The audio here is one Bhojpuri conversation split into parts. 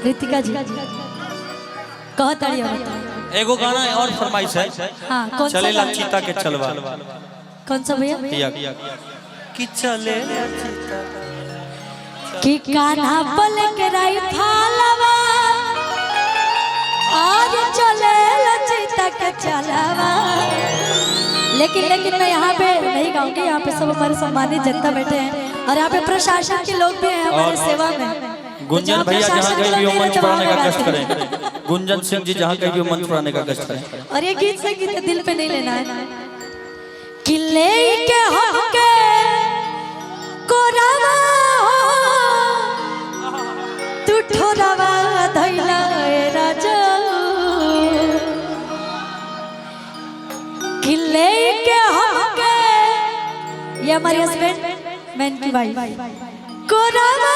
रितिका जी कहताड़ी एगो गाना और फरमाइश है। हाँ कौन सा चलेला चीता के चलवा। कौन सा भैया कि चले कि कान्हा पल के राई फालवा आज चलेला चीता के चलवा। लेकिन मैं यहाँ पे नहीं गाऊंगी, यहाँ पे सब हमारे सम्मानित जनता बैठे हैं और यहाँ पे प्रशासन के लोग भी हैं हमारे सेवा में। गुंजन भैया जहाँ कहीं भी मंच पर आने का कष्ट करें, गुंजन सिंह जी जहाँ कहीं भी मंच पर आने का कष्ट करें। और ये गीत से गीत दिल पे नहीं लेना है। किले के हमके कोरावा तू ठोरावा धैला ए राजा। किले के हमके ये हमारी हस्बैंड मैन की वाइफ कोरावा।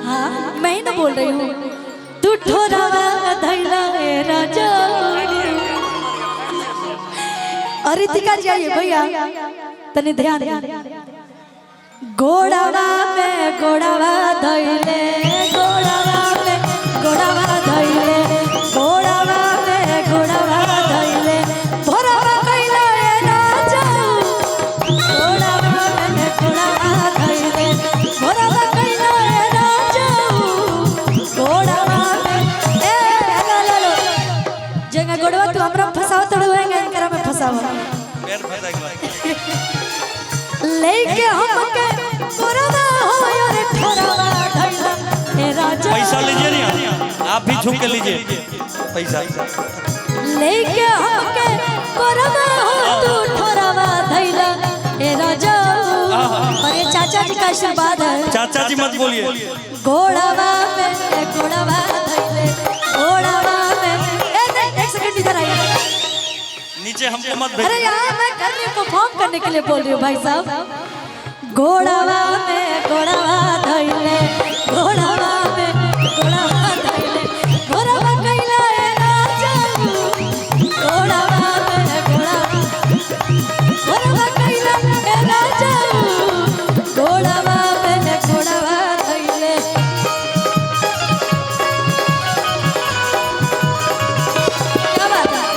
हाँ मैं ही ना बोल रही हूँ। तू ठोरावा धैला ए राजा। और रितिका जी आइए भैया तने ध्यान दे। गोड़ावा में गोड़ावा धैले गोड़ावा में गोड़ावा धैले गोड़ावा में गोड़ावा धैले भोरावा कैला ए राजा। गोड़ावा में गोड़ावा धैले भोरावा कैला ए राजा। गोड़ावा में ए लो जगह गोड़वा तू हमरा फसाव तड़वेंगे इनकरा में फसाव लेके हमके कोरावा हो यार ठोरावा धैला ए राजा। पैसा लीजिए नहीं, आप भी झुक के लीजिए पैसा। लेके हमके कोरावा हो तू ठोरावा धैला ए राजा। और ये चाचा जी का आशीर्वाद है। चाचा जी मत बोलिए। गोड़ावा में गोड़ावा धैले गोड़ावा में एक सेकंड इधर आइए नीचे हमको मत अरे यार मैं कर रही हूँ परफॉर्म करने के लिए बोल रही हूँ भाई साहब। गोड़ावा में गोड़ावा धैले गोड़ावा में गोड़ावा धैले गोड़ावा कैला ए राजा। गोड़ावा में गोड़ावा गोड़ावा कैला ए राजा। गोड़ावा में गोड़ावा धैले क्या बात है।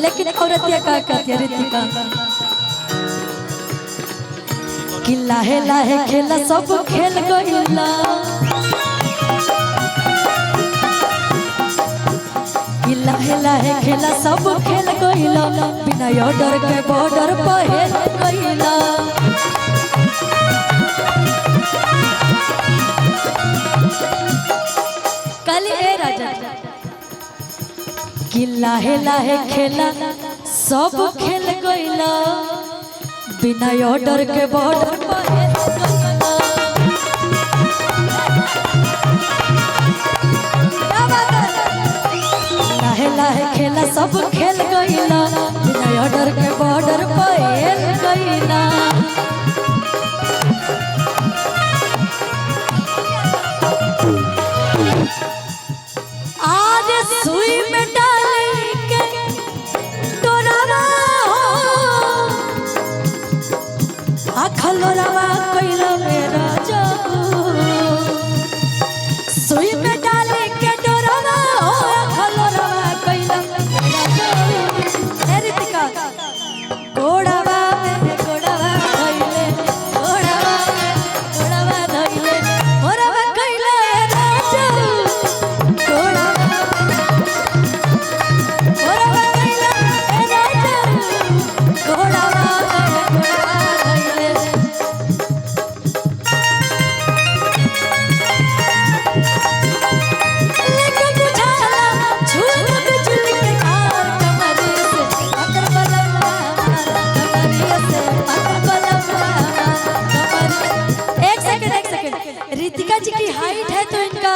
लेकिन औरतिया का कहती है रितिका कि लाहे लाहे खेला सब खेल गइला। कि लाहे लाहे खेला सब खेल गइला बिना ऑर्डर के बॉर्डर पर हेल गइला। कल ए राजा कि लाहे लाहे खेला सब खेल गइला बिना ऑर्डर के बॉर्डर पर हेल गइला। क्या बात है। लाहे लाहे खेला सब खेल गइला बिना ऑर्डर के बॉर्डर पर हेल गइला। आज सुई में डाल के तोरावा हो आखलोरावा कैला मेरा जो। सुई में डाल के तोरावा हो आखलोरावा कैला मेरा जो। ए रितिका गोड़ावा में गोड़ावा धैले गोड़ावा में गोड़ावा धैले गोड़ावा कैला ए राजा। रितिका जी की हाइट है तो इनका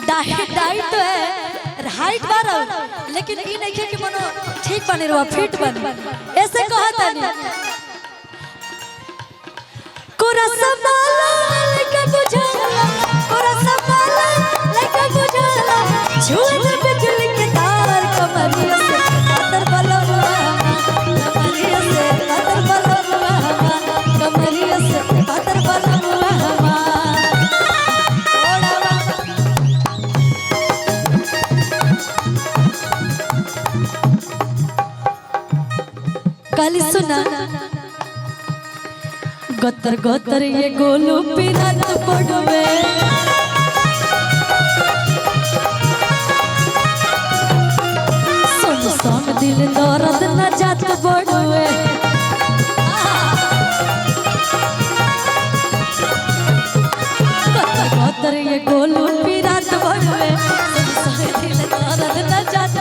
डाइट तो है हाइट बार लेकिन ये नहीं है कि मनो ठीक बने रहो फिट बने ऐसे कहता नहीं कोरा समाला सुना गोतर गोतर ये गोलू पिरात पड़वे सुन सुन दिल दर्द न जात पड़वे गोतर गोतर ये गोलू पिरात पड़वे सुन सुन दिल दर्द न जात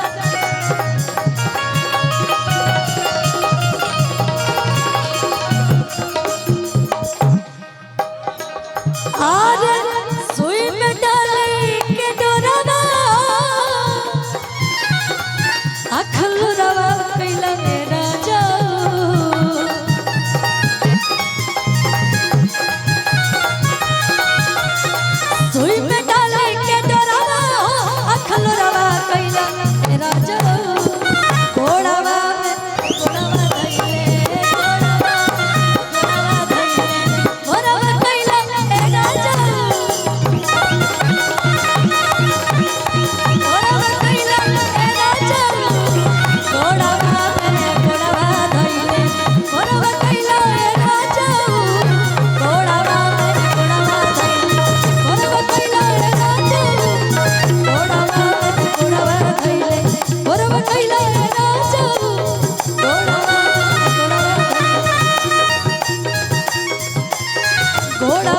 और सुई में डाले के डोरावा अखलू रवा कैला मेरा जाओ सुई में डाले के डोरावा अखलू रवा कैला मेरा जाओ घोड़ावा घोड़ा